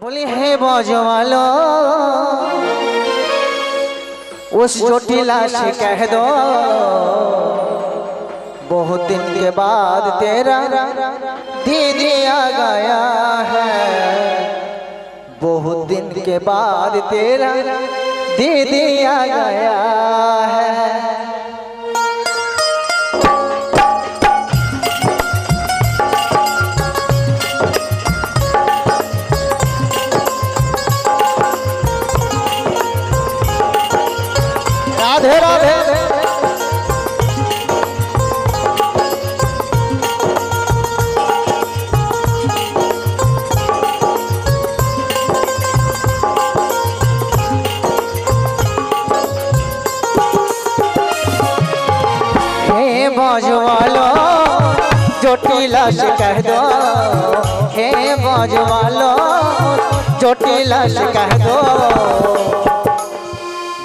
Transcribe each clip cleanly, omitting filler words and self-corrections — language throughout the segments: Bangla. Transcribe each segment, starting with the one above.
बोली हे बजवालो उस चोटिला से कह दो बहुत दिन के बाद तेरा दीदी आ गया है। बहुत दिन के बाद तेरा दीदी आ गया है। राधे राधे हे बजवालो चोटिला से कह दो, हे बजवालो चोटिला से कह दो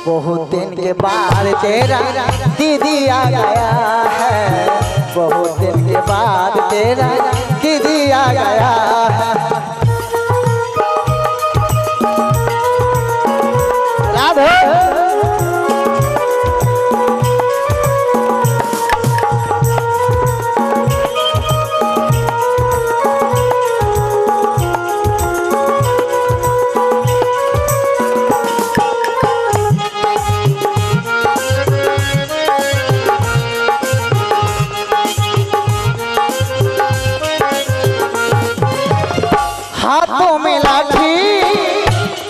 बहुत दिन के बाद तेरा दीदी आ गया है। बहुत दिन के बाद तेरा दीदी आ गया है। राधे हाथों में लाठी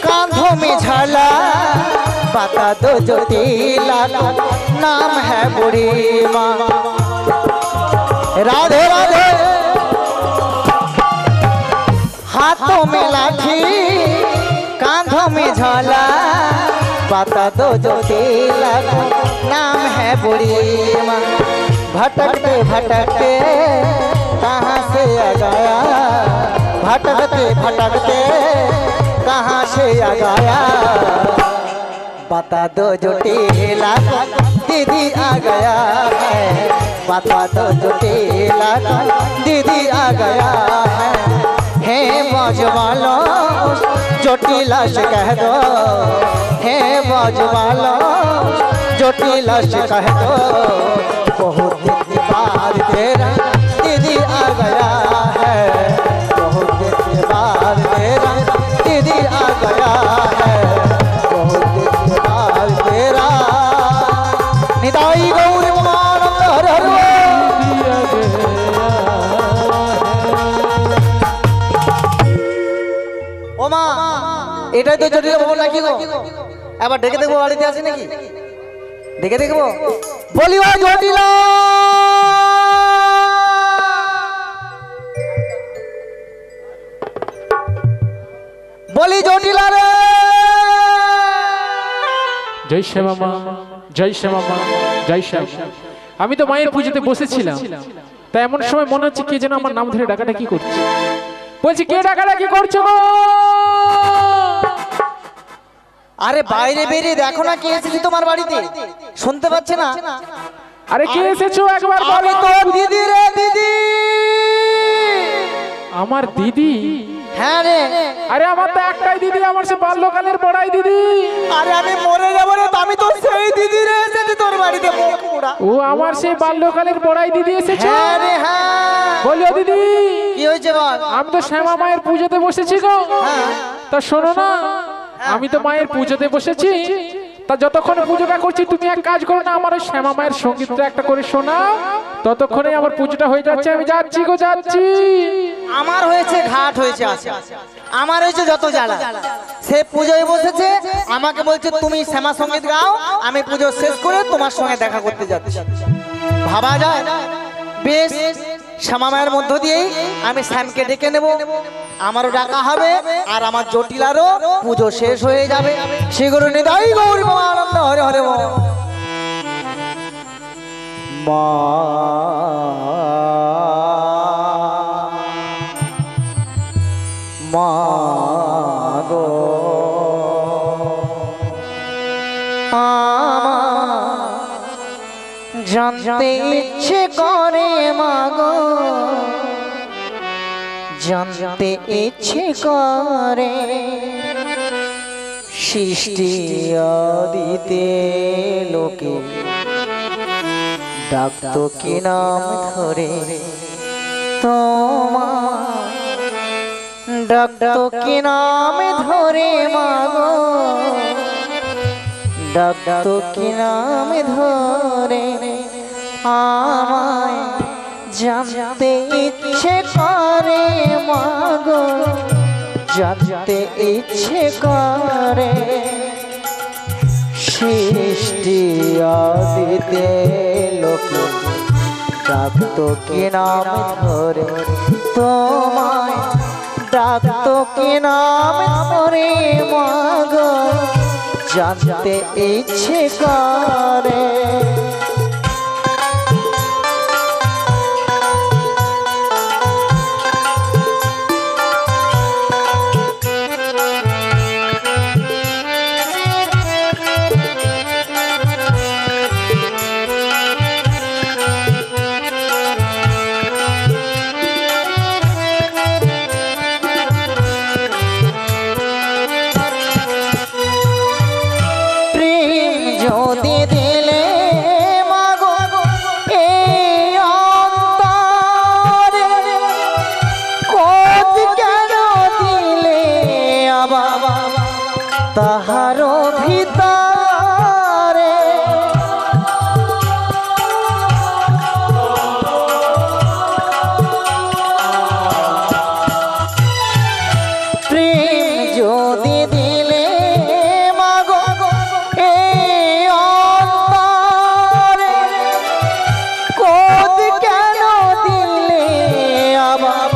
कांधों में झाला बता दो ज्योतिला नाम है बूढ़ी माँ। राधे राधे हाथों में लाठी कांधों में झाला बता दो ज्योतिला नाम है बूढ़ी माँ। भटकते भटकते कहाँ से आ गया, भटकते भटकते कहाँ से आ गया बता दो ज्योतिला दीदी आ गया है। बता दो ज्योतिला दीदी आ गया है। हे बजवालो ज्योतिला से कह दो, हे बजवालो ज्योतिला से कह दो बहुत दिन के बाद तेरा दीदी आ गया है। बहुत दिन के बाद तेरा दीदी आ गया है। बहुत दिन के बाद तेरा निताई गौर मानंद हर हर ও মা এটাই তো জটিল ভবন নাকি গো? আবার ডেকে দেখবো বাড়িতে আছে নাকি, ডেকে দেখবো। বলি ও জটিলা বলি জটিলা রে। জয় শ্যামা মা, জয় শ্যামা মা, জয় শ্যাম। আমি তো মায়ের পুজোতে বসেছিলাম, তাই এমন সময় মনে হচ্ছে কে যেন আমার নাম ধরে ডাকাডাকি করছে। বলছি কে ডাকাডাকি করছো গো? আরে বাইরে বেরিয়ে দেখো না কে এসেছে তোমার বাড়িতে, শুনতে পাচ্ছে না? আরে কে এসেছো একবার বলো তো। দিদি রে দিদি। আমার দিদি? হ্যাঁ রে। আরে আমার তো একটাই দিদি, আমার সে বাল্যকালের বড়াই দিদি। আরে আমি মরে যাবো রে, আমি তো সেই দিদি রে এসেছি তোর বাড়িতে। ও আমার সেই বাল্যকালের বড়াই দিদি এসেছে? হ্যাঁ রে হ্যাঁ। বলিও দিদি কি হয়েছে বল? আমি তো শ্যামা মায়ের পুজোতে বসেছি গো। তা শোনো না, আমি তো মায়ের পুজোতে বসেছি, তা যতক্ষণ পুজোটা করছি তুমি এক কাজ করো না, আমার ওই শ্যামা মায়ের সঙ্গীতটা একটা করে শোনাও, ততক্ষণে আমার পুজোটা হয়ে যাচ্ছে। আমি যাচ্ছি গো, যাচ্ছি। আমার হয়েছে ঘাট হয়েছে আছে, আমার হয়েছে যত জ্বালা। সে পুজোয় বসেছে, আমাকে বলছে তুমি শ্যামা সঙ্গীত গাও, আমি পুজো শেষ করে তোমার সঙ্গে দেখা করতে যাচ্ছি। ভাবা যায়? বেশ, শ্যামা মায়ের মধ্য দিয়েই আমি শ্যামকে ডেকে নেব, আমারও ডাকা হবে আর আমার জটিলারও পুজো শেষ হয়ে যাবে। শ্রীগুরু নিতাই গৌর আনন্দ হরে হরে মা। মা গো জানতে ইচ্ছে করে মাগো, জানতে ইচ্ছে করে সৃষ্টি আদিতে লোকে ডাকতো কি নাম ধরে তোমার, ডাকতো কি নাম ধরে মাগো, ডাকতো কি নাম ধরে। আমায় জানতে ইচ্ছে করে মাগো, জানতে ইচ্ছে করে। সৃষ্টি আদিতে লোকে ডাকতো কি নাম ধরে তোমায়, ডাকতো কি নাম ধরে মাগো, জানতে ইচ্ছে করে। যদি দিলে মাগো এই অন্তরে, কোথ কেন দিলে আবার তাহারও ভিতরে। প্রেম যদি দিলে মাগো এই অন্তরে, কোথ কেন দিলে আবার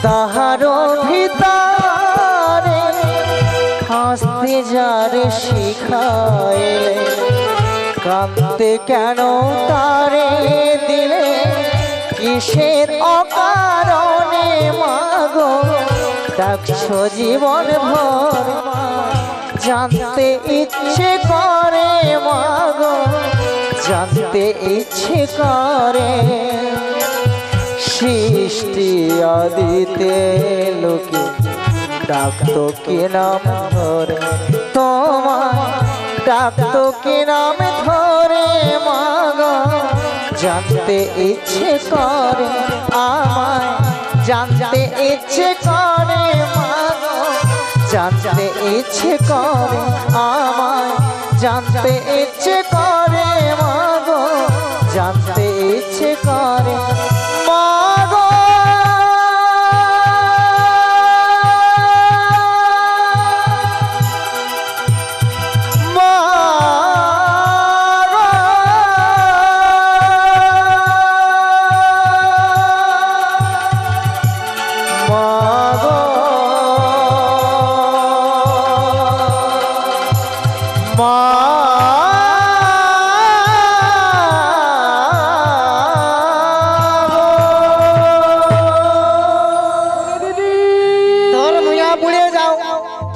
তাহারও ভিতরে। হাসতে যারে শিখাইলে, কাঁদতে কেন তারে দিলে, কিসের অকারণে মাগো ডাকছো জীবন ভর। জানতে ইচ্ছে করে মাগো, জানতে ইচ্ছে করে। সৃষ্টি আদিতে লোকে ডাকতো কি নাম ধরে তোমায়, ডাকতো কি নাম ধরে মাগো, জানতে ইচ্ছে করে। আমায় জানতে ইচ্ছে করে মাগো, জানতে ইচ্ছে করে। আমায় জানতে ইচ্ছে করে মাগো, জানতে ইচ্ছে করে মাগো।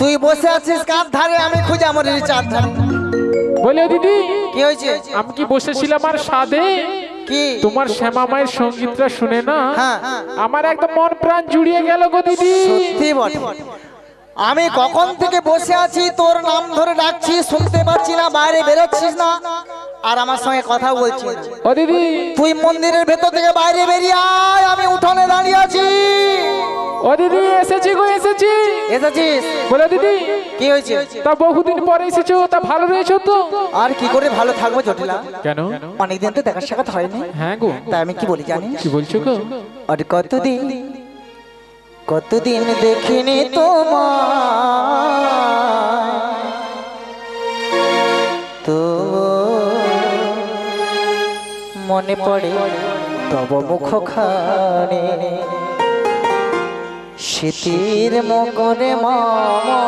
তুই বসে আছিস কার ধারে, আমি খুঁজে আমার চার ধারে। বলে দিদি কি হয়েছে? আমি কি বসেছিলাম আর সাধে কি তোমার শ্যামা মায়ের সঙ্গীতটা শুনে না হ্যাঁ আমার একদম মন প্রাণ জুড়িয়ে গেল গো দিদি। সত্যি বটে, আমি কখন থেকে বসে আছি তোর নাম ধরে ডাকছি, শুনতে পাচ্ছি না, বাইরে বেরোচ্ছিস না আর আমার সঙ্গে কথা বলছিস। ও দিদি তুই মন্দিরের ভেতর থেকে বাইরে বেরিয়ে আয়, আমি উঠোনে দাঁড়িয়ে আছি। ও দিদি এসেছি গো, এসেছি। এসেছিস? বলে দিদি কি হয়েছে? তা বহুদিন পরে এসেছো, তা ভালো রয়েছো তো? আর কি করে ভালো থাকবো জটিলা, কেন? অনেকদিন তো দেখা সাক্ষাৎ হয়নি। হ্যাঁ গো। তাই আমি কি বলি জানিস? কি বলছো গো? আর কতদিন কতদিন দেখিনি তোমায়, তো মনে পড়ে তব মুখখানি। শীতের মকরে মামা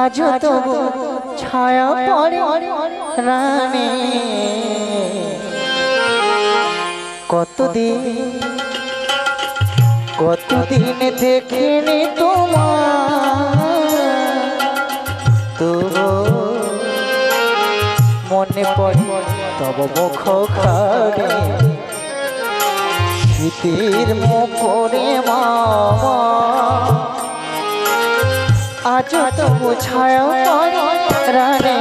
আজ তবু ছায়া পড়ে রানী। কতদিন দেখিনি তোমার, তো মনে পড়ে তব মুখখানি। শীতের মকরে মামা আজ তবু ছায়া পরাণে।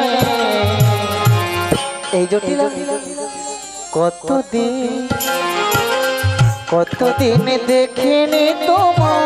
এই জটিলা কতদিন দেখিনি তোমার,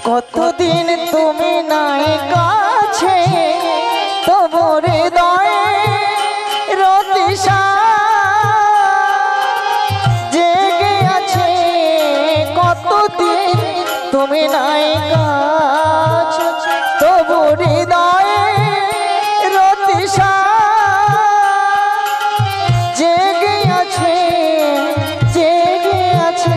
কতদিন তুমি নাই কাছে, তবু হৃদয়ে রতিশা জেগে আছে। কতদিন তুমি নাই কাছে, তবু হৃদয়ে রতিশা জেগে আছে, জেগে আছে।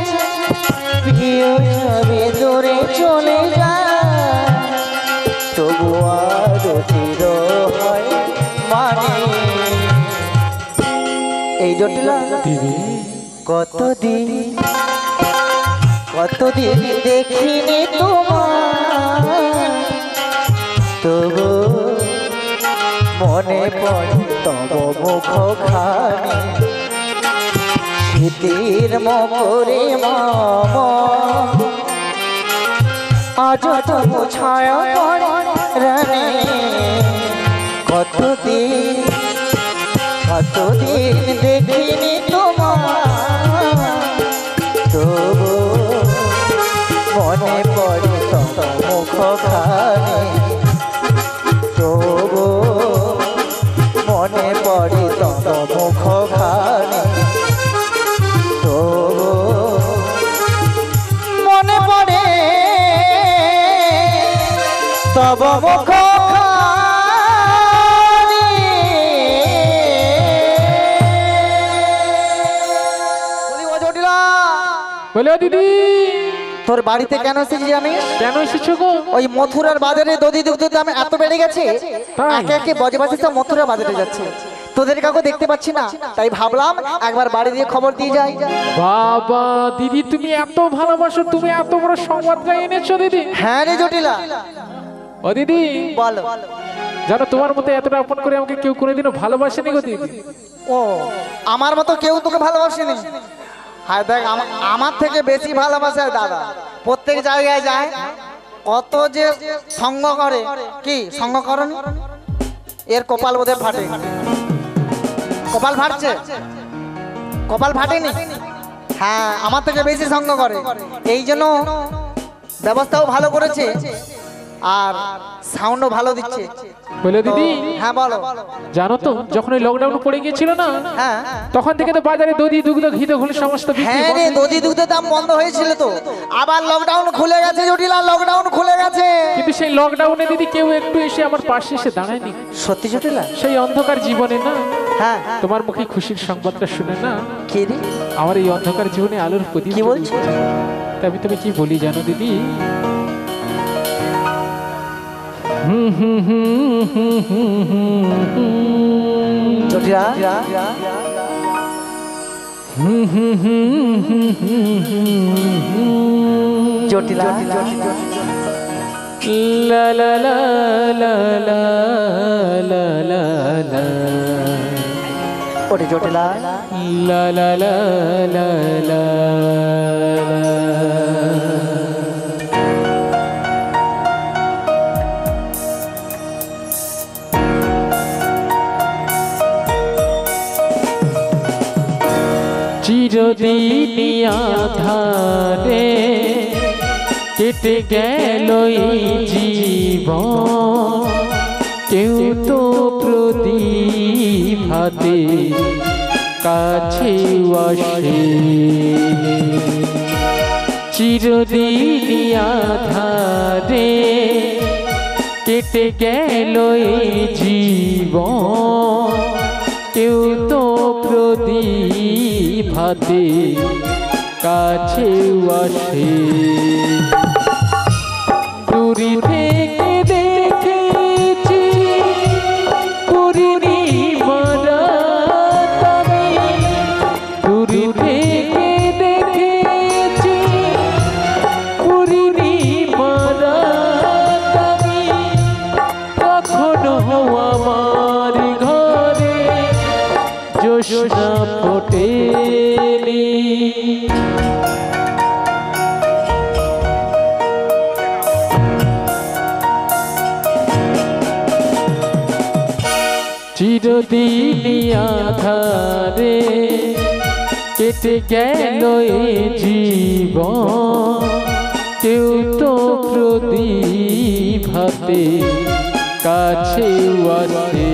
প্রিয় যাবে দূরে চলে যায়, তবু আরো চির হয় মানে। এই জটিলা কতদিন দেখিনি তোমার, তবু মনে পড়ে তব মুখ খানি। স্মৃতির মকরে মাম আজ তবু ছায়া পরাণে। কতদিন দেখিনি তোমার, তবু মনে পড়ে তব মুখ খানি। তবু মনে পড়ে তব মুখ খানি। তবু মনে পড়ে তব মুখ বলে দিদি তোর বাড়িতে কেন এসেছি জানিস? কেন এসেছো গো? ওই মথুরার বাজারে দধি দুগ্ধের দাম এত বেড়ে গেছে, একে একে বজবাসী সব মথুরা বাজারে যাচ্ছে, তোদের কাউকে দেখতে পাচ্ছি না, তাই ভাবলাম একবার বাড়ি দিয়ে খবর দিয়ে যাই। বাবা দিদি তুমি এত ভালোবাসো, তুমি এত বড় সংবাদটা এনেছো দিদি। হ্যাঁ রে জটিলা। ও দিদি বলো। জানো তোমার মতো এতটা আপন করে আমাকে কেউ কোনোদিনও ভালোবাসেনি গো দিদি। ও আমার মতো কেউ তোকে ভালোবাসেনি? হ্যাঁ দেখ, আমার থেকে বেশি ভালোবাসে দাদা। প্রত্যেক জায়গায় যায়, কত যে সঙ্গ করে। কি সঙ্গ করনি? এর কপাল বোধহয় ফাটে। কপাল ফাটছে? কপাল ফাটেনি? হ্যাঁ আমার থেকে বেশি সঙ্গ করে, এই জন্য ব্যবস্থাও ভালো করেছে আর সাউন্ডও ভালো দিচ্ছে। বলে দিদি হ্যাঁ বলো। জানো তো যখন ওই লকডাউন পড়ে গিয়েছিল না, হ্যাঁ তখন থেকে তো বাজারে দধি দুগ্ধ ঘি তো ঘুলি সমস্ত বিক্রি হ্যাঁ রে, বন্ধ। দধি দুগ্ধের দাম বন্ধ হয়েছিল তো, আবার লকডাউন খুলে গেছে জটিলা, লকডাউন খুলে গেছে। কিন্তু সেই লকডাউনে দিদি কেউ একটু এসে আমার পাশে এসে দাঁড়ায়নি। সত্যি জটিলা? সেই অন্ধকার জীবনে না, হ্যাঁ তোমার মুখে খুশির সংবাদটা শুনে না কি রে? আমার এই অন্ধকার জীবনে আলোর প্রদীপ। কি বলছো? তবে তুমি কি বলি জানো দিদি? জটিলা জটিলা লা লা লা লা লা লা লা লা ওরে জটিলা লা লা লা লা লা চিরদিনই আধারে কেটে গেল এই জীবন, কেউ তো প্রদীপ হাতে কাছে আসে। চিরদিনই আধারে কেটে গেল এই জীবন, কেউ তো প্রদীপ হাতে কাছে আসে। দূরে থেকে দেখেছি পূর্ণিমার রাত আমি, দূরে থেকে দেখেছি চিরদিনই আধারে কেটে গেল এ জীবন, কেউ তো প্রদীপ হাতে কাছে আসে।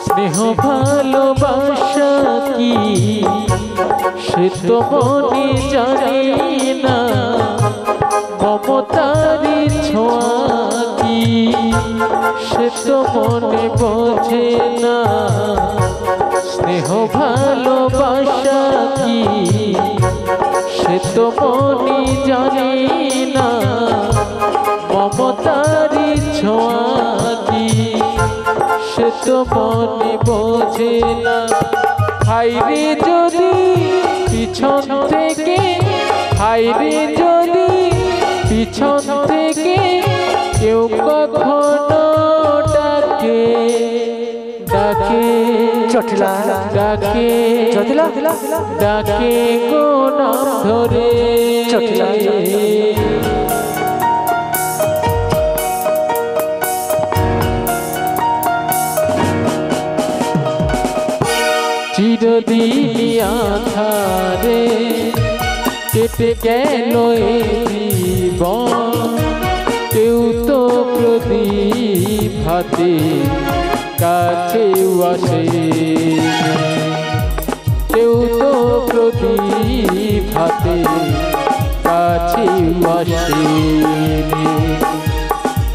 স্নেহ ভালোবাসা কি সে তো মনে জানি না, মমতারি ছোঁয়া কি সে তো মনে বোঝে না। স্নেহ ভালোবাসা কি সে তো মনে জানি না, মমতারি ছোঁয়া কি সে তো মনে বোঝে না। হাইরে যদি পিছন থেকে, হাইরে যদি পিছন থেকে কেউ কখনো ডাকে, ডাকে চটিলা ডাকে চটিলা ডাকে গো নাম ধরে, চটিলা চিরদিনই আধারে কেটে গেল এ জীবন, কেউ তো প্রদীপ হাতে কাছে আসে, কেউ তো প্রদীপ হাতে কাছে আসে,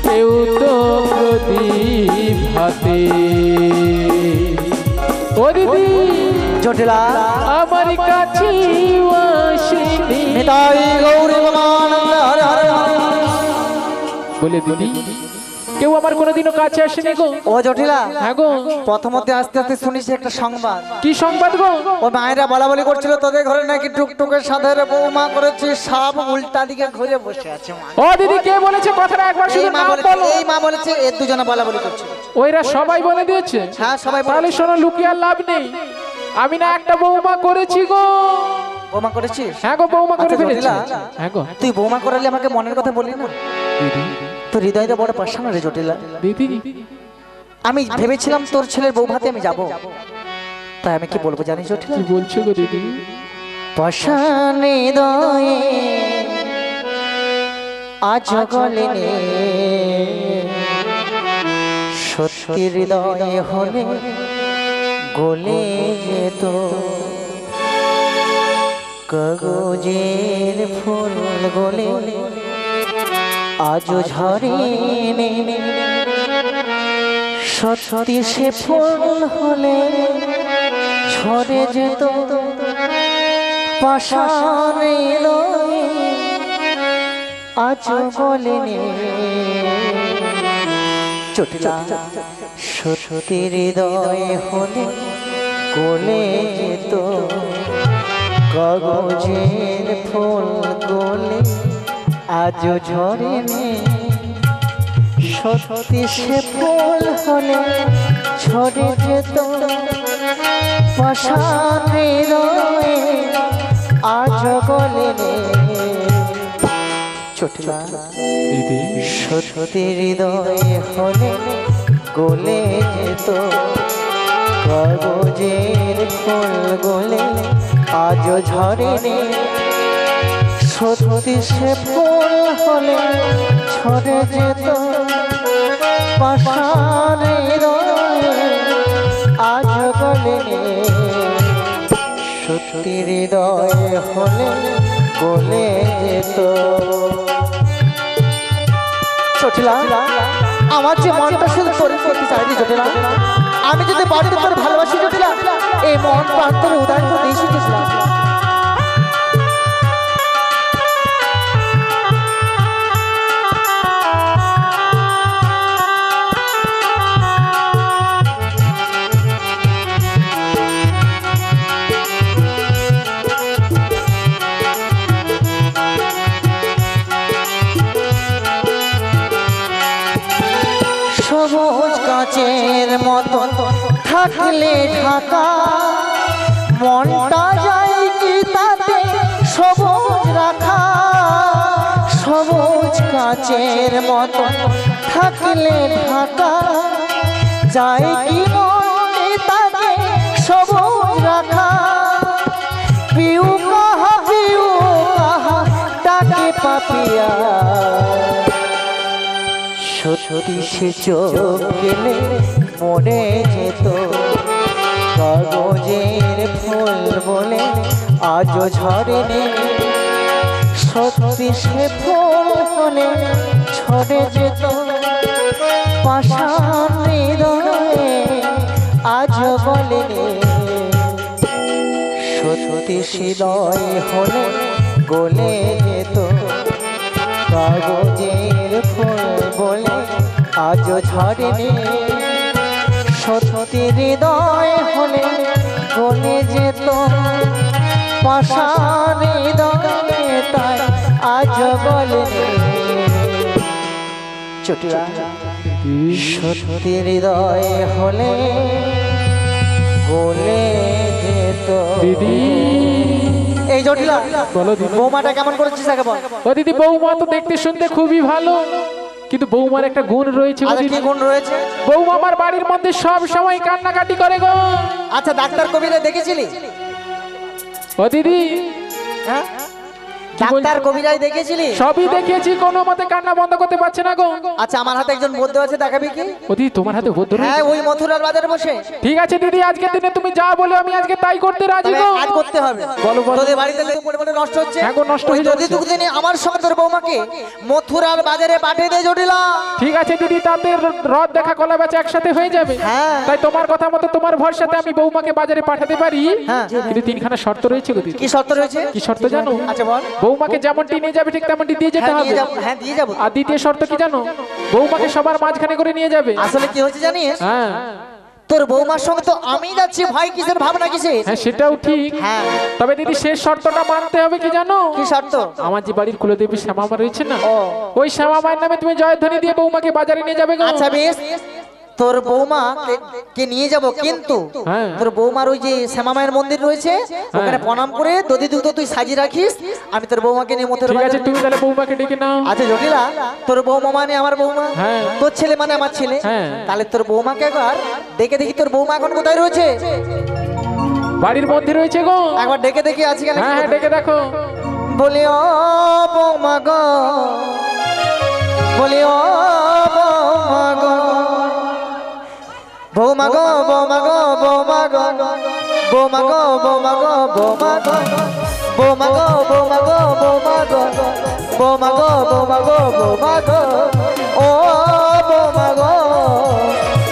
কেউ তো প্রদীপ হাতে। ও দিদি জটিলা আমার কাছে আসেনি, নিতাই গৌরী ভগবানন্দ হরে হরে হরে। বলে দিদি কেউ আমার কোনোদিনও কাছে আসেনি গো। ও জটিলা, হ্যাঁ গো, প্রথমতে আস্তে আস্তে শুনিছি একটা সংবাদ। কি সংবাদ গো? ও মায়েরা বলা বলি করছিল তোদের ঘরে নাকি টুকটুকের সাথে বৌমা করেছে, সব উল্টা দিকে ঘুরে বসে আছে। ও দিদি কে বলেছে কথাটা একবার শুধু নাম বলো। এই মা বলেছে, এর দুজনে বলা বলি করছে। ওইরা সবাই বলে দিয়েছে? হ্যাঁ সবাই বলে। তাহলে শোনো, লুকিয়ে আর লাভ নেই, আমি না একটা বৌমা করেছি গো। বৌমা করেছিস? হ্যাঁ গো, বৌমা করে আচ্ছা, ফেলেছি। জটিলা, হ্যাঁ গো। তুই বৌমা করালে আমাকে মনের কথা বলি না। দিদি তোর হৃদয়টা বড় পাশানো রে জটিলা। দিদি আমি ভেবেছিলাম তোর ছেলের বউ ভাতে আমি যাব, তাই আমি কি বলবো জানিস জটিলা? কি বলছো গো দিদি? পাশানে হৃদয়ে আজ গলে নে, সত্যি হৃদয়ে হলে গলে যেত কাগজের ফুল গলে আজও ঝরে নে, সত্যি সে ফুল হলে ঝরে যেত পাশানে হৃদয়ে আজও গলে নে। চটিলা সত্যি হৃদয়ে হলে গলে যেত কাগজের ফুল গলে আজও ঝরে নে, সত্যি সে ফুল হলে ঝরে যেত পাশানে হৃদয়ে আজও গলে নে। চটিলা দিদি সত্যি হৃদয়ে হলে গলে যেত কাগজের ফুল গলে আজও ঝরে নে, সত্যি সে ফুল হলে ঝরে যেত পাশানে সত্যি হৃদয় হলে বলে যেত চটিলা আমার যে মনটা শুধু তোর প্রতি চাইনি জটিলা আমি যদি বাড়িতে তোর ভালোবাসি জটিলা এই মন প্রান্তরে উদয় করে দিয়েছি জটিলা সবুজ কাচের মতো থাকলে ঢাকা মনটা যায় কি তাতে সবুজ রাখা সবুজ কাচের মতো থাকলে ঢাকা যায় কি মনে তাতে সবুজ রাখা পিউ কাহা ডাকে পাপিয়া সত্যি সে চোখ গেলে মনে যেত কাগজের ফুল বলে আজও ঝরেনি সত্যি সে ফুল হলে ঝরে যেত পাষাণ হৃদয়ে আজও বলেনি সত্যি হৃদয় হলে গলে যেত কাগজের ফুল বলে আজও ঝরেনি সত্যি হৃদয় হলে গলে যেত পাষাণ হৃদয়ে তাই আজও বলেনি চটিলা সত্যি হৃদয় হলে গলে যেত দিদি এই জটিলা বলো দিদি বৌমাটা কেমন করেছিস আগে বল ও দিদি বৌমা তো দেখতে শুনতে খুবই ভালো কিন্তু বৌমার একটা গুণ রয়েছে আর কি গুণ রয়েছে বৌমা আমার বাড়ির মধ্যে সব সময় কান্নাকাটি করে গো আচ্ছা ডাক্তার কবিরা দেখেছিলি ও দিদি হ্যাঁ ডাক্তার কবিরাজ দেখেছিলি সবই দেখেছি কোনো মতে কান্না বন্ধ করতে পারছে না গো আচ্ছা আমার হাতে একজন বৈদ্য আছে দেখাবি কি ও দিদি তোমার হাতে বৈদ্য রয়েছে? হ্যাঁ ওই মথুরার বাজারে বসে ঠিক আছে দিদি আজকের দিনে তুমি যা বলে আমি আজকে তাই করতে রাজি তবে গো কাজ করতে হবে বলো, বলো। তোদের বাড়িতে লেবু পড়ে পড়ে নষ্ট হচ্ছে হ্যাঁ গো, নষ্ট ওই হয়ে যদি যাচ্ছে। দুদিনে আমার সঙ্গে তোর বৌমাকে মথুরার বাজারে পাঠিয়ে দে জটিলা ঠিক আছে দিদি তাতে রদ দেখা কলা বেচা একসাথে হয়ে যাবে হ্যাঁ। তাই তোমার কথা মতো তোমার ভরসাতে আমি বৌমাকে বাজারে পাঠাতে পারি হ্যাঁ। কিন্তু তিনখানা শর্ত রয়েছে গো দিদি কি শর্ত রয়েছে কি শর্ত জানো আচ্ছা বল বৌমাকে যেমনটি নিয়ে যাবে ঠিক তেমনটি দিয়ে যেতে হ্যাঁ হবে দিয়ে যাবো হ্যাঁ দিয়ে যাবো আর দ্বিতীয় শর্ত কি জানো বৌমাকে সবার মাঝখানে করে নিয়ে যাবে আসলে কি হচ্ছে জানিস হ্যাঁ তোর বৌমার সঙ্গে তো আমি যাচ্ছি ভাই কিসের ভাবনা কিসের হ্যাঁ সেটাও ঠিক হ্যাঁ তবে দিদি শেষ শর্তটা মানতে হবে কি জানো কি শর্ত আমার যে বাড়ির কুলদেবী শ্যামামা রয়েছে না ও ওই শ্যামামায়ের নামে তুমি জয়ধ্বনি দিয়ে বৌমাকে বাজারে নিয়ে যাবে গো আচ্ছা বেশ তোর বৌমা কে নিয়ে যাব কিন্তু হ্যাঁ। তোর বৌমার ওই যে শ্যামা মায়ের মন্দির রয়েছে ওখানে প্রণাম করে দধি দুধ তুই সাজিয়ে রাখিস আমি তোর বৌমাকে নিয়ে মথুরা ঠিক আছে বাজারে তুমি তাহলে বৌমাকে ডেকে নাও আচ্ছা জটিলা তোর বৌমা মানে আমার বৌমা হ্যাঁ। তোর ছেলে মানে আমার ছেলে হ্যাঁ। তাহলে তোর বৌমাকে একবার ডেকে দেখি তোর বৌমা এখন কোথায় রয়েছে বাড়ির মধ্যে রয়েছে গো একবার ডেকে দেখি আজকে হ্যাঁ হ্যাঁ ডেকে দেখো বলি ও বৌমা গো বলি ও বৌমা গো বৌমা গো বৌমা গো বৌমা গো বৌমা গো বৌমা গো বৌমা গো বৌমা গো বৌমা গো বৌমা গো বৌমা গো বৌমা গো বৌমা গো ও বৌমা গো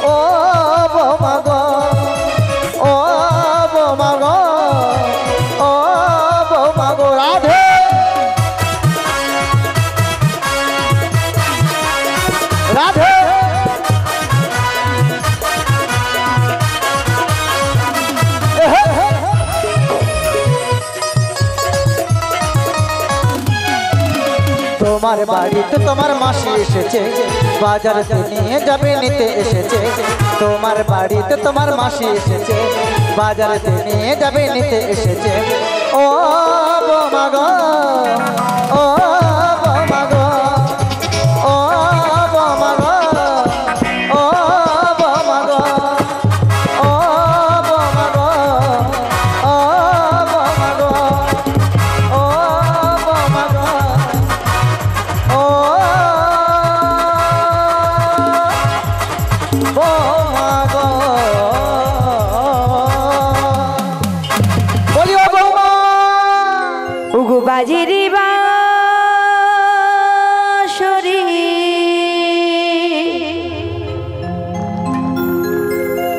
ও বৌমা গো ও বৌমা গো ও বৌমা গো রাধে রাধে তোমার বাড়িতে তোমার মাসি এসেছে বাজারে নিয়ে যাবে নিতে এসেছে তোমার বাড়িতে তোমার মাসি এসেছে বাজারে নিয়ে যাবে নিতে এসেছে ও বৌমা গো ও বৌমা গো ও বৌমা গো ও বৌমা গো ও বৌমা গো ও বৌমা গো ও বৌমা গো ও বৌমা গো বলি ও বৌমা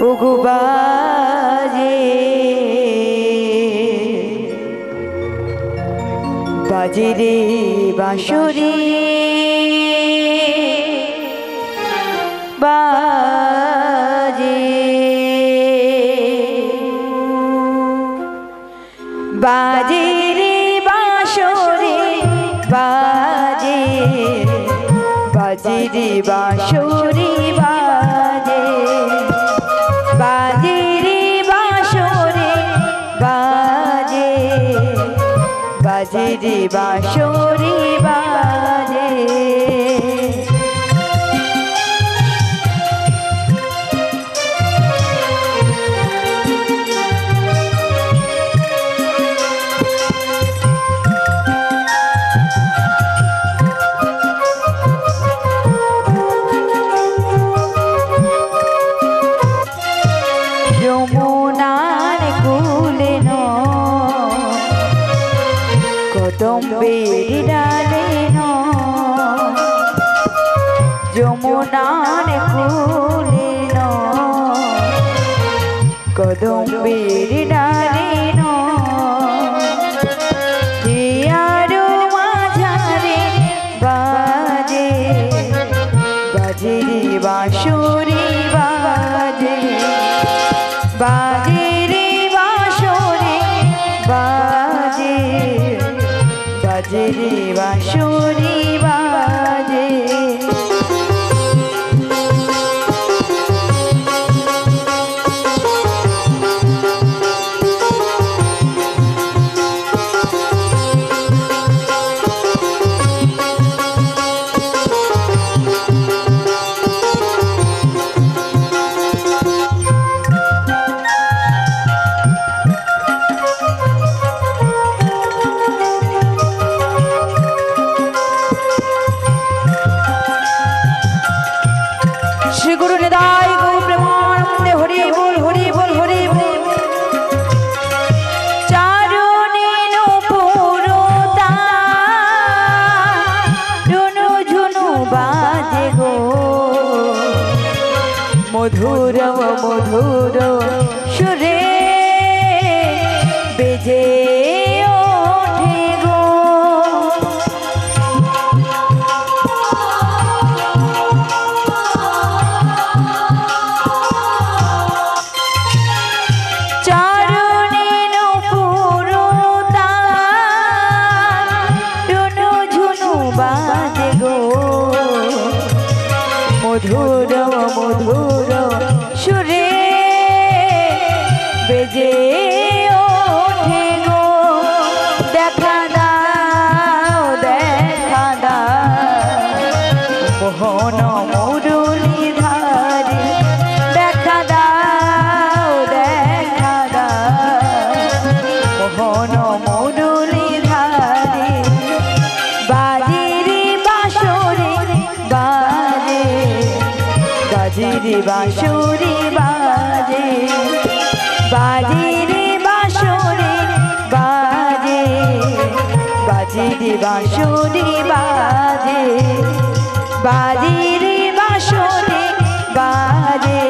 ওগো বাজে বাজে রে বাঁশরি বাজে বাজে রে বাঁশরি বাজে বাজে রে বাঁশরি বাজে বাজে রে বাঁশরি বাজে বাজে রে বাঁশরি বাজে যমুনার কূলে কদম্বের ডালে যমুনার কূলে কদম্বের ডালে আরো মাঝারে বাজে বাজে রে বাঁশরি বাজে বাজে রে বাঁশরি বাজে বাজে রে বাঁশরি বাজে শ্রী গুরু নিতাই গৌর প্রেমানন্দে হরি বল হরি বল হরি বল চারণে নূপুরতা রুনু ঝুনু বাজে গো মধুর মধুর সুরে বেজে ওঠে গো চারণে নূপুরতা রুনু ঝুনু বাজে গো মধুর মধুর সুরে বেজে ওঠে গো দেখা দাও দেখা দাও মোহন মুরলী ধারে দেখা দাও দেখা দাও মোহন মুরলী ধারে বাজে রে বাঁশরি বাজে বাজে রে বাঁশরি বাজে বাজে রে বাঁশরি বাজে বাজে রে বাঁশরি বাজে বাজে রে বাঁশরি বাজে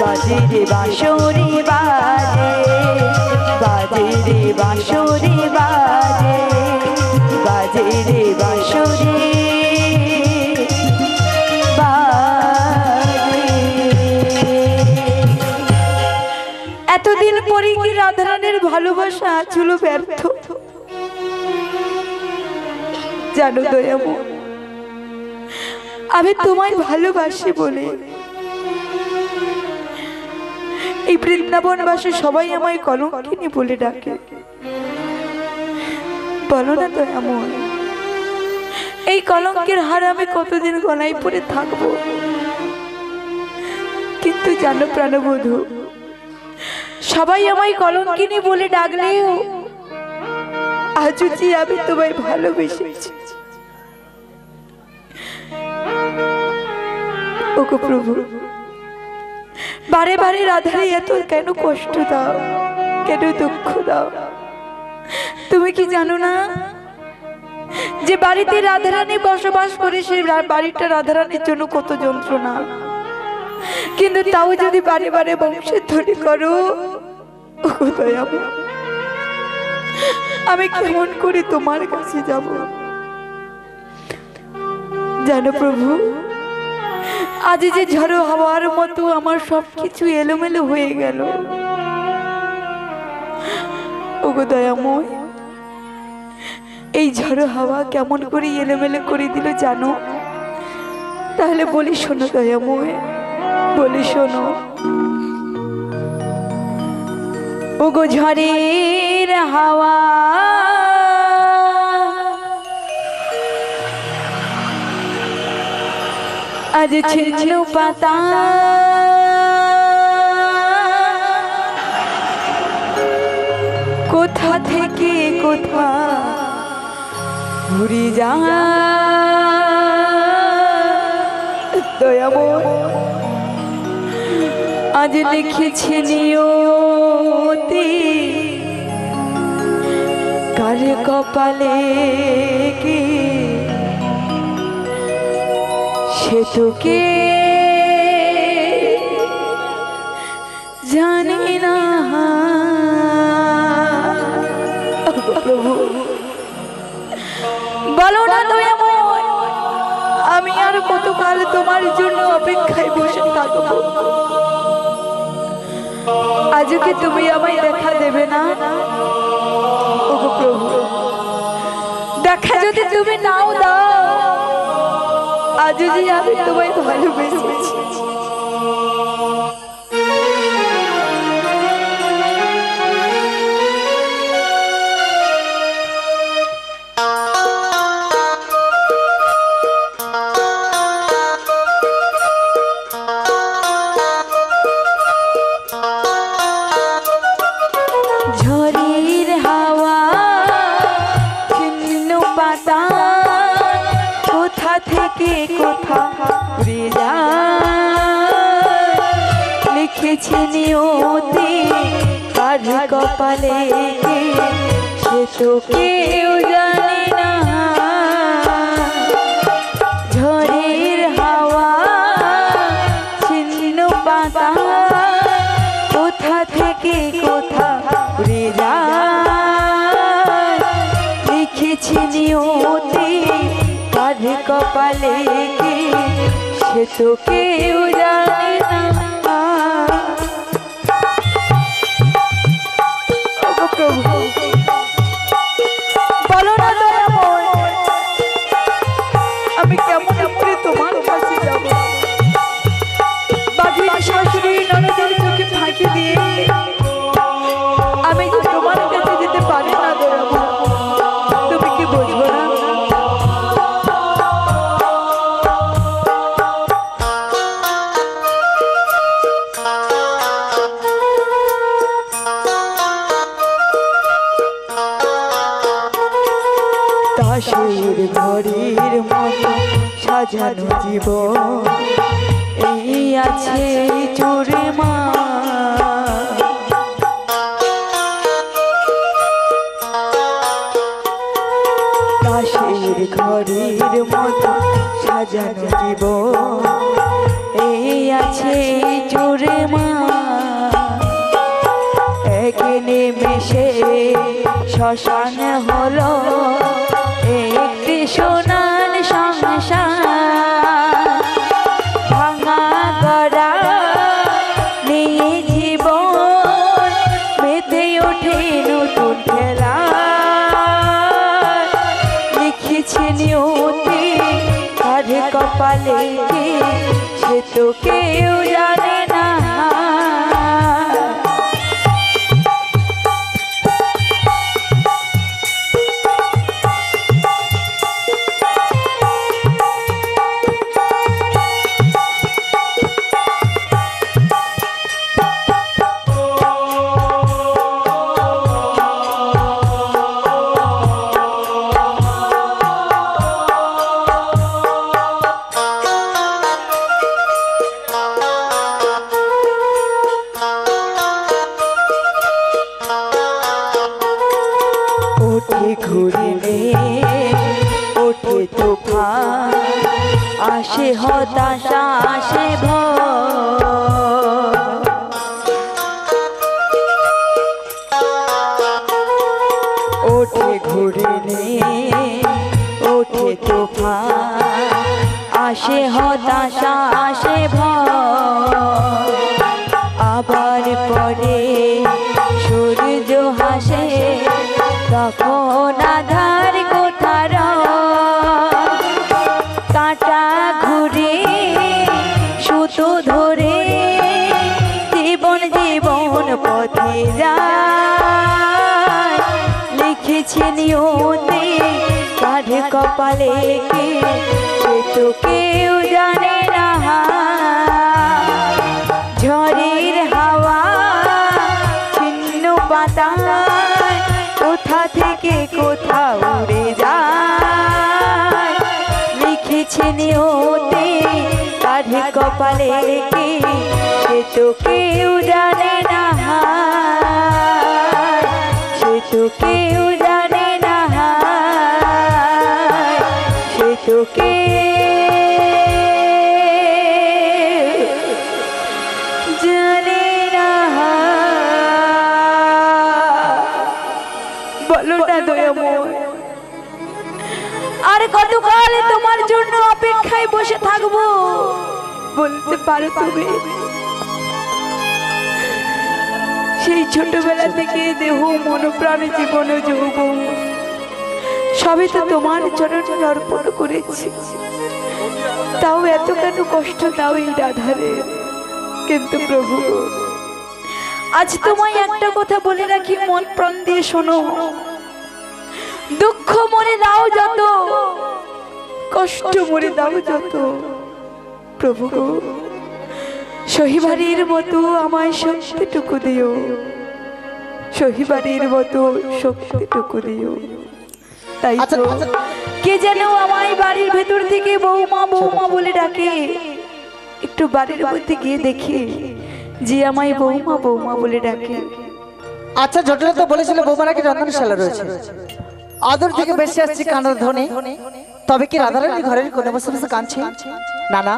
বাজে রে বাঁশরি বাজে বাজে রে বাঁশরি বাজে বাজে রে বাঁশরি এতদিন পরে কি রাধারানীর ভালোবাসা ছিল ব্যর্থ জানো দয়ামু আমি তোমায় ভালোবাসি বলে এই বৃন্দাবনবাসী সবাই আমায় কলঙ্কিনী বলে ডাকে বলো না দয়ামু এই কলঙ্কের হার আমি কতদিন গলায় পরে থাকবো কিন্তু জানো প্রাণবধূ সবাই আমায় কলঙ্কিনী বলে ডাকলেও আজও যে আমি তোমায় ভালোবেসেছি ওগো প্রভু বারে বারে রাধারে এত কেন কষ্ট দাও কেন দুঃখ দাও তুমি কি জানো না যে বাড়িতে রাধারানী বসবাস করে সেই বাড়িটা রাধারানীর জন্য কত যন্ত্রণা কিন্তু তাও যদি বারে বারে বংশধ্বনি করো, ওগো দয়াময়, আমি কেমন করে তোমার কাছে যাব? জানো প্রভু, আজ যে ঝড়ো হাওয়ার মতো আমার সবকিছু এলোমেলো হয়ে গেল। ওগো দয়াময়, এই ঝড়ো হাওয়া কেমন করে এলোমেলো করে দিল জানো? তাহলে বলি শোনো দয়াময়, বলি শোনো। ওগো ঝড়ের হাওয়া, আজ ছিন্ন পাতা, কোথা থেকে কোথা ঘুরে যা। দয়াময়, আজ লিখেছে নিয়তি, কার কপালে কি সে তোকে জানি না। প্রভু বলো না দয়াময়, আমি আর কতকাল তোমার জন্য অপেক্ষায় বসে থাকবো? আজকে তুমি আমায় দেখা দেবে না? ওগো প্রভু, দেখা যদি তুমি নাও দাও, আজ যে আমি তোমায় ভালোবেসেছি, ঝড়ের হাওয়া ছিন্ন পাতা, কোথা থেকে কোথা ঘুরে যায়। লিখেছে নিয়তি, কার কপালে কি সে তো কেউ জানে না। ঝড়ের হাওয়া ছিন্ন পাতা, কোথা থেকে কোথা ঘুরে যায়। লিখেছে নিয়তি, কার কপালে কি সে তো কেউ জানে না। ওগো প্রভু, বলো না দয়াময়, আমি কেমন করে তোমার কাছে যাব? বাড়ির শাশুড়ি ননদের চোখে ফাঁকি দিয়ে আমি যে তোমার কাছে যেতে পারি না দয়াময়, তুমি কি বুঝবো না? দাসের ঘরের মতো সাজানো জীবন, এই আছে চোরে মা। দাসের ঘরের মতো সাজানো জীবন, এই আছে চোরে মা। এক নিমেষে শ্মশান হলো একটি সোনার সংসার। ভাঙা গড়া নিয়ে জীবন মেতে ওঠে নতুন খেলা। লিখেছে নিয়তি, কার কপালে কি সে তো কেউ জানে না। ওঠে ঘুরে ওঠে তুফান, আসে হতাশা, আসে ভয়। জীবন জীবন পথে যায় লিখেছে নিয়তি কাঁধে কপালে কি সে তো কেউ জানে না ঝড়ের হাওয়া ছিন্ন পাতায় কোথা থেকে কোথা উড়ে যায় লিখেছে নিয়তি কাঁধে কপালে কি সে তো কেউ জানে না সে তো কেউ জানে না সে তো জানে না বলো না দয়াময় আর কতকাল তোমার জন্য অপেক্ষায় বসে থাকবো বলতে পারো তুমি সেই ছোটবেলা থেকে দেহ মন প্রাণ জীবন যৌবন সবই তো তোমার চরণে অর্পণ করেছি তাও এত কেন কষ্ট দাও এই রাধারে কিন্তু প্রভু আজ তোমায় একটা কথা বলে রাখি মন প্রাণ দিয়ে শোনো দুঃখ মরে দাও যত কষ্ট মরে দাও যত প্রভু সহিবাড়ির মতো আমায় শক্তিটুকু দিও সহিবাড়ির মতো শক্তিটুকু দিও তাই তো কে যেন আমায় বাড়ির ভেতর থেকে বৌমা বৌমা বলে ডাকে একটু বাড়ির মধ্যে গিয়ে দেখি যে আমায় বৌমা বৌমা বলে ডাকে আচ্ছা জটিল তো বলেছিল বৌমা নাকি রন্ধনশালা রয়েছে আদর থেকে বেশি আসছে কানের ধ্বনি তবে কি রাধারানী ঘরের কোণে বসে বসে কাঁদছে না না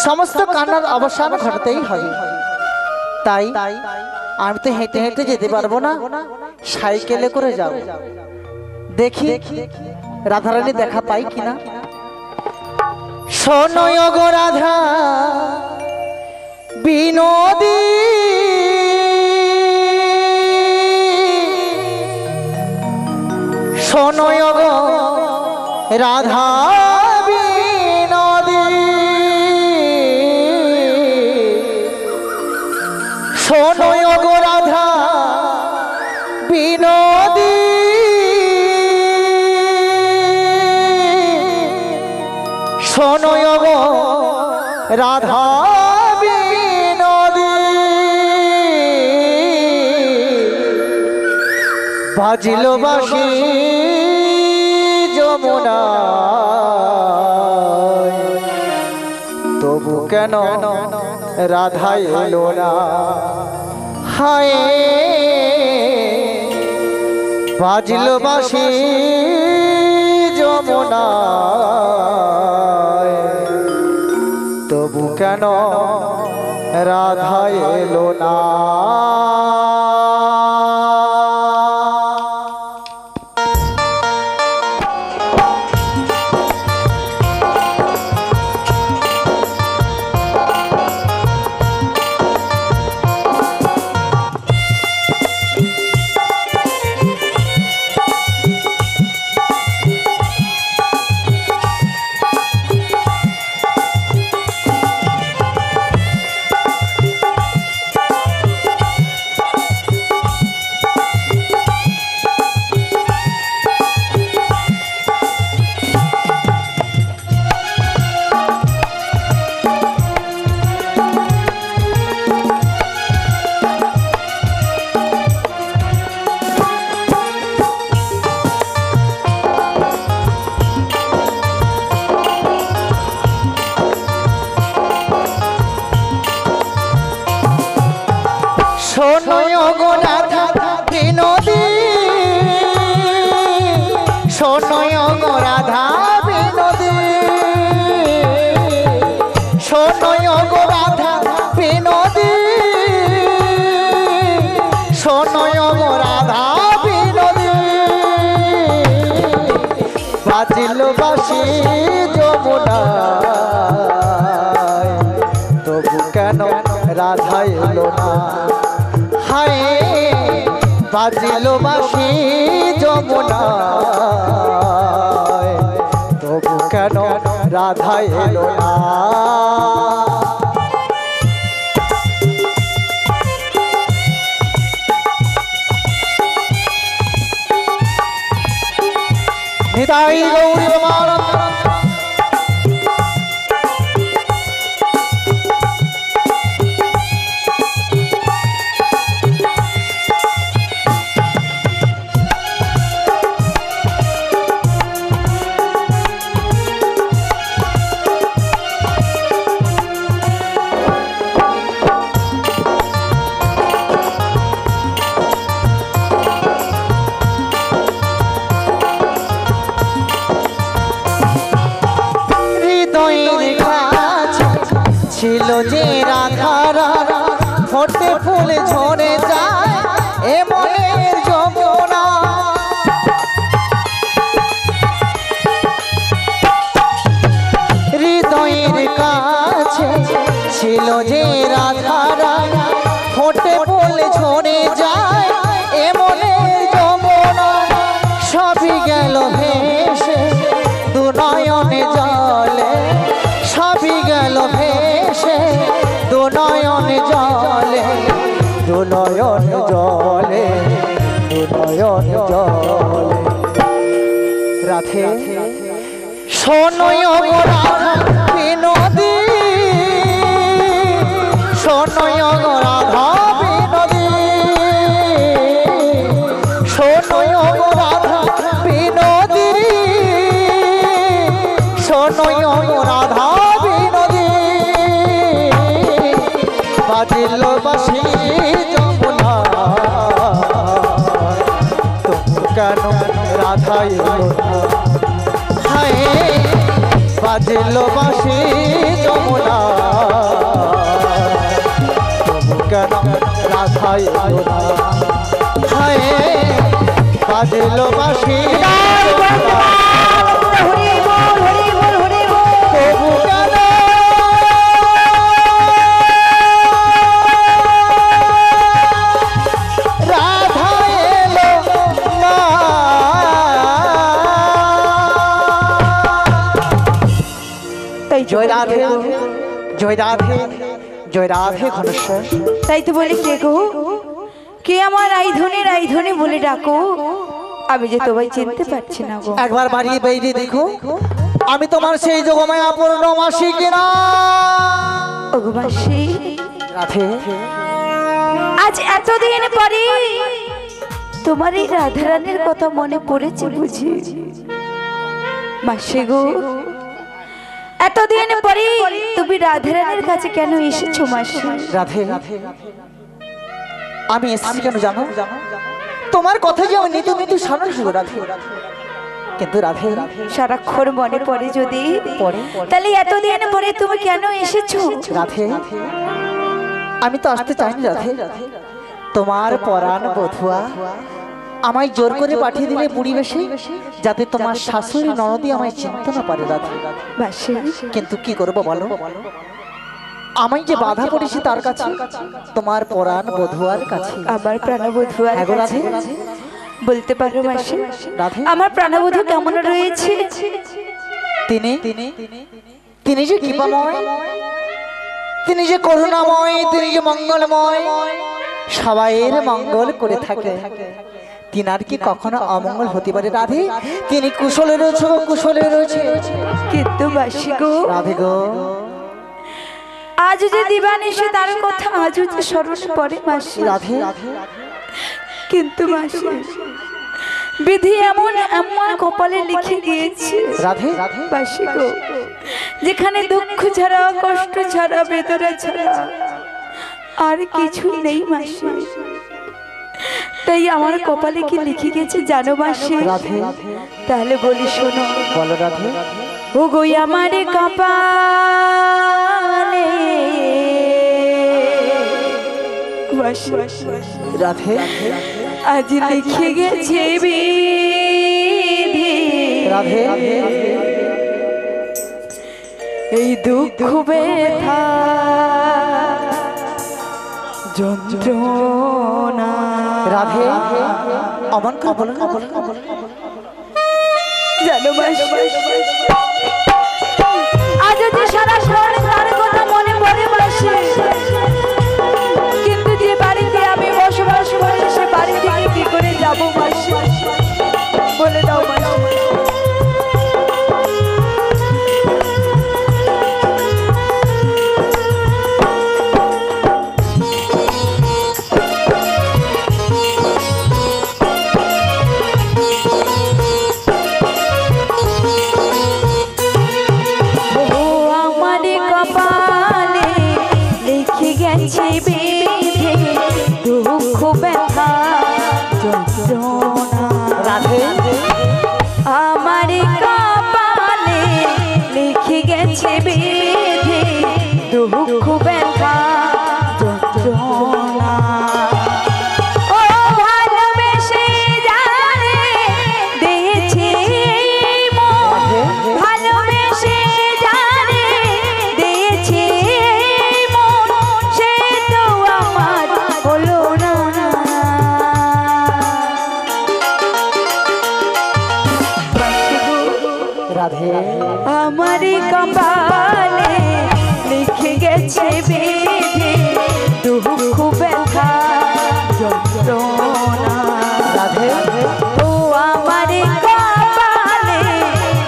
সমস্ত কান্নার অবসান ঘটাতেই হবে তাই আমি তো হেঁটে হেঁটে যেতে পারবো না সাইকেলে করে যাও দেখি রাধারানী দেখা পাই কিনা শোনো গো রাধা বিনোদী শোনো গো রাধা বিনোদী শোনো গো রাধা বিনোদী শোনো গো রাধা বিনোদী বাজিল বাঁশি যমুনা তবু কেন রাধা এলো না হায় বাজিল বাঁশি যমুনা তবু কেন রাধা এলো না শোনো গো রাধা বিনোদী শোনো গো রাধা বিনোদী শোনো গো রাধা বিনোদী শোনো গো রাধা বিনোদী বাজিল বাঁশি যমুনা তবু কেন রাধা এলো না হায় বাজিল বাঁশি যমুনা তবু কেন রাধা এলো না নিতাই গৌরী রমানন্দ। ছিল যে রাধারা ফোটে ফুল ঝরে যায় এ মনের যমুনা। হৃদয়ের কাছে ছিল যে রাধারা ফোটে ফুল ঝরে যায় এ মনের যমুনা। সবই গেল ভেসে দু নয়নে জলে, সবই গেল ভেসে দু নয়নে জলে, দু নয়নে জলে, দু নয়নে জলে। রাধে শোনয় গো রাধা বিনোদী, শোনয় গো রাধা বিনোদী, শোনয় গো রাধা বিনোদী, শোনয় গো রাধা বিনোদী। বাজিল বাঁশি যমুনা, তুমি কেন রাধা এলো না? হায় বাজিল বাঁশি যমুনা, তুমি কেন রাধা এলো না? হায় বাজিল বাঁশি যমুনা, তবু কেন রাধা এলো না? জয় রাধে, জয় রাধে, জয় রাধে ঘনশ্যাম। তাই তো বলি কে গো, কে আমার রাইধনি বলে ডাকো, আমি যে তোমায় চিনতে পারছি না গো। একবার বাড়িয়ে বাইরে দেখো আমি তোমার সেই যোগমায়া পূর্ণমাসী কিনা। ওগো মাসি, রাধে আজ এতদিন পরে তোমার এই রাধারানীর কথা মনে পড়েছে বুঝি? মাসি গো, এতদিন পরে তুমি রাধারানীর কাছে কেন এসেছো মাসি? রাধে আমি এসেছি কেন জানো? তোমার কথা যে আমি নিতু নিতু সারা রাধে, কিন্তু রাধে সারাক্ষণ মনে পড়ে যদি পরে তাহলে এতদিন পরে তুমি কেন এসেছো? রাধে আমি তো আসতে চাইনি রাধে, তোমার পরাণ বধুয়া আমায় জোর করে পাঠিয়ে দিলে বুড়ি বেশি, যাতে তোমার শাশুড়ি ননদি আমায় চিনতে না পারে রাধে। মাসি কিন্তু কি করবো বলো, আমি যে বাধা পড়েছি তার কাছে, তোমার পরাণ বধুয়ার কাছে। আমার প্রাণবধূর কাছে বলতে পারো মাসি রাধে আমার প্রাণবধূ কেমন রয়েছে? তিনি তিনি যে কৃপাময়, তিনি যে করুণাময়, তিনি যে মঙ্গলময়, সবাইয়ের মঙ্গল করে থাকে। তিনার কি কখনো অমঙ্গল হতে পারে রাধে? তিনি কুশলে রয়েছে, কুশলে রয়েছে। কিন্তু মাসি গো, রাধে গো, আজ যে দিবানিশি তার কথা আজ যে স্মরণ পড়ে মাসি। রাধে কিন্তু মাসি বিধি এমন এমন কপালে লিখে গিয়েছে রাধে মাসি গো, যেখানে দুঃখ ছাড়া, কষ্ট ছাড়া, বেদনা ছাড়া আর কিছু নেই মাসি। তাই আমার কপালে কি লিখে গেছে জানো মাসি? রাধে তাহলে বলি শোনো। বলো রাধে। ও গো আমার কপালে রাধে আজ লিখে গেছে বিধি, রাধে এই দুঃখ ব্যথা যন্ত্রণা। রাধে অমন কবল কবল কবল জানো মাসি, আজ যে সারা শহরে তার কথা মনে পড়ে মাসি, কিন্তু যে বাড়িতে আমি বসবাস করি সে বাড়ি থেকে কি করে যাবো মাসি? বলে দাও মাসি। ব্যথা যন্ত্রণা রাধে ও আমার কপালে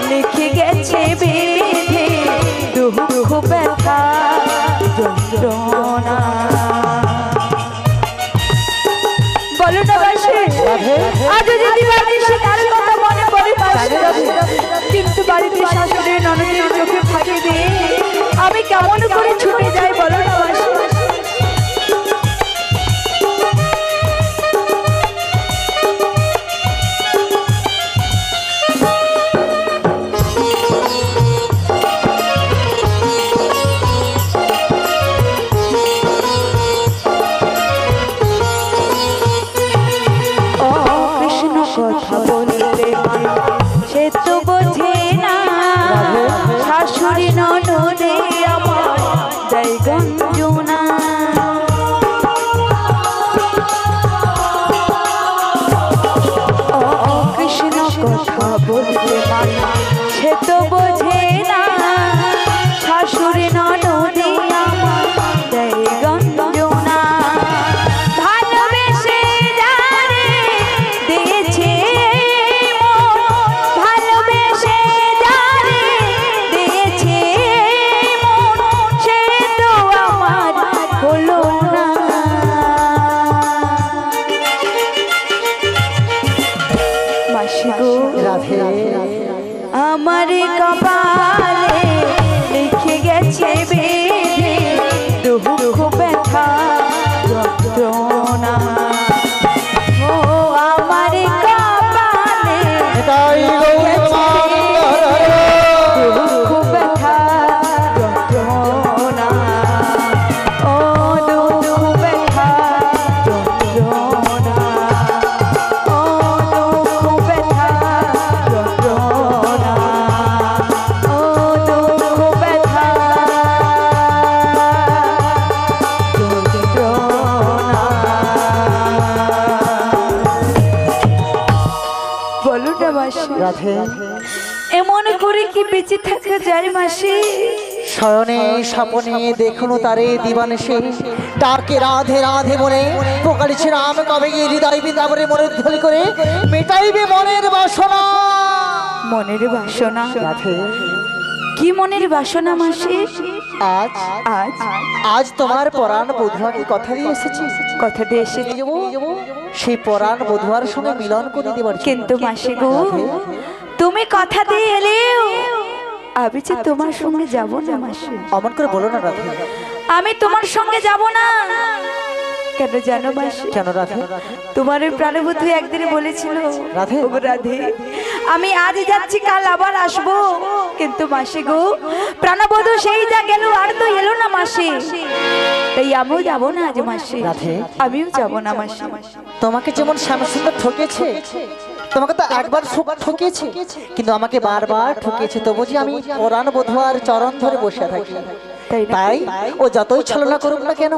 লিখে গেছে বিধি দুঃখ ব্যথা যন্ত্রণা। বলো না বাসে আজ যদি বাড়িতে তার কথা মনে পড়ে কিন্তু বাড়িতে শাশুড়ি ননদের চোখে ফাঁকি দিয়ে আমি কেমন করে ছুটে যাই বলো না বাসে। কথা বলতে সে তো বোঝে না শাশুড়ি ননদে আমার দেয় গঞ্জনা। ও কৃষ্ণ কথা বলতে সে তো বোঝে না শাশুড়ি ননদে আমার দেয় গঞ্জনা। আমার কপালে লিখে গেছে বিধি দুঃখ ব্যথা যন্ত্রণা ও আমার কপালে দুঃখ ব্যথা যন্ত্রণা ও দুঃখ ব্যথা যন্ত্রণা ও দুঃখ ব্যথা যন্ত্রণা ও দুঃখ ব্যথা যন্ত্রণা। বলো না মাসি রাধে এমন করে কি বেঁচে থাকা যায় মাসি? শয়নে স্বপনে দেখুন তারে দিবানিশি ডাকে রাধে রাধে বলে পোকালিছে রাম কবে গিয়ে হৃদয় বৃন্দাবনে মনে ধরি করে মেটাইবে মনের বাসনা। মনের বাসনা রাধে কি মনের বাসনা মাসি? আজ আজ আজ তোমার পরাণ বধুয়াকে কথা দিয়ে এসেছি, কথা দিয়ে এসেছি সেই পরাণ বধুয়ার সঙ্গে মিলন করে দেবার। কিন্তু মাসি গো তুমি কথা দিয়ে এলেও আমি যে তোমার সঙ্গে যাব না মাসি। অমন করে বলো না রাধে। আমি তোমার সঙ্গে যাব না কেন জানো মাসি? কেন রাধে? তোমার ওই প্রাণবধূ একদিনে বলেছিল রাধে ওগো রাধে আমি আজ যাচ্ছি কাল আবার আসবো, কিন্তু মাসি গো প্রাণবধূ সেই যা গেল আর তো এলো না মাসি, তাই আমিও যাব না আজ মাসি। রাধে আমিও যাব না মাসি। তোমাকে যেমন শ্যামসুন্দর ঠকেছে, তোমাকে তো একবার ঠকেছে কিন্তু আমাকে বারবার ঠকেছে, তবু যে আমি পরাণ বধুয়ার চরণ ধরে বসে থাকি। তাই ও যতই ছলনা করুক না কেন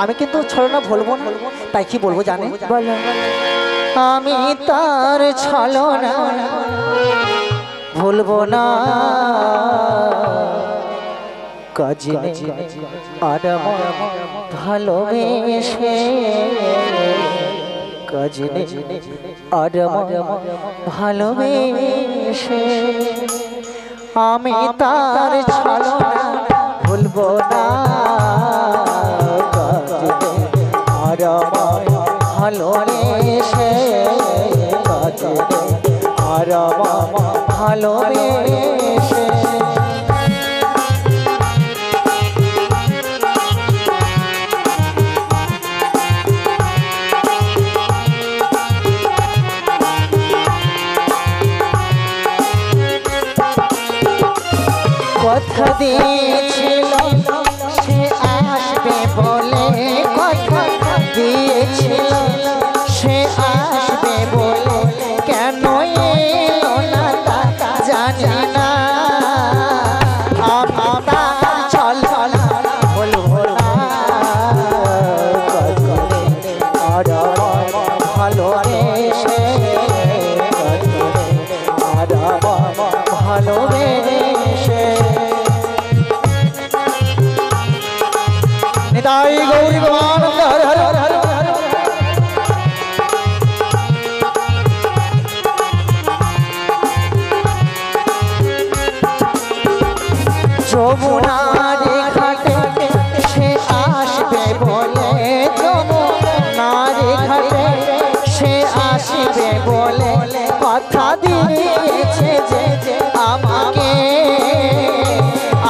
আমি কিন্তু ছলনা ভুলবো না। তাই কি বলবো জানে? বলো। আমি তার ছলনা ভুলবো না, কাজে আরাম ভালোবেসে, কাজে আরাম ভালোবেসে আমি তার ছলনা ভুলবো না, কাজে আরাম ভালোবেসে, কাজে আরাম ভালোবেসে। কথা দিয়েছিল সে আসবে বলে, কথা দিয়েছিল সে আসবে বলে, কেন এলো না তা জানি না। আমি তার ছলনা বলবো না, আরাম ভালোবেসে, আরাম ভালোবেসে। ঘাটে সে আসিবে বলে কথা দিয়েছে যে আমাকে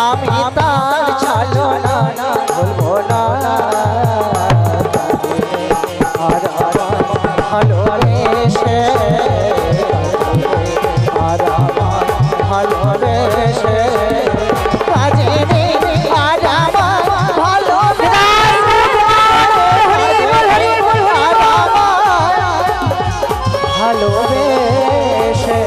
আমি তার ছলো না বলবো না আর ভালোবেসে আর ভালোবেসে কাজে আর ভালোবেসে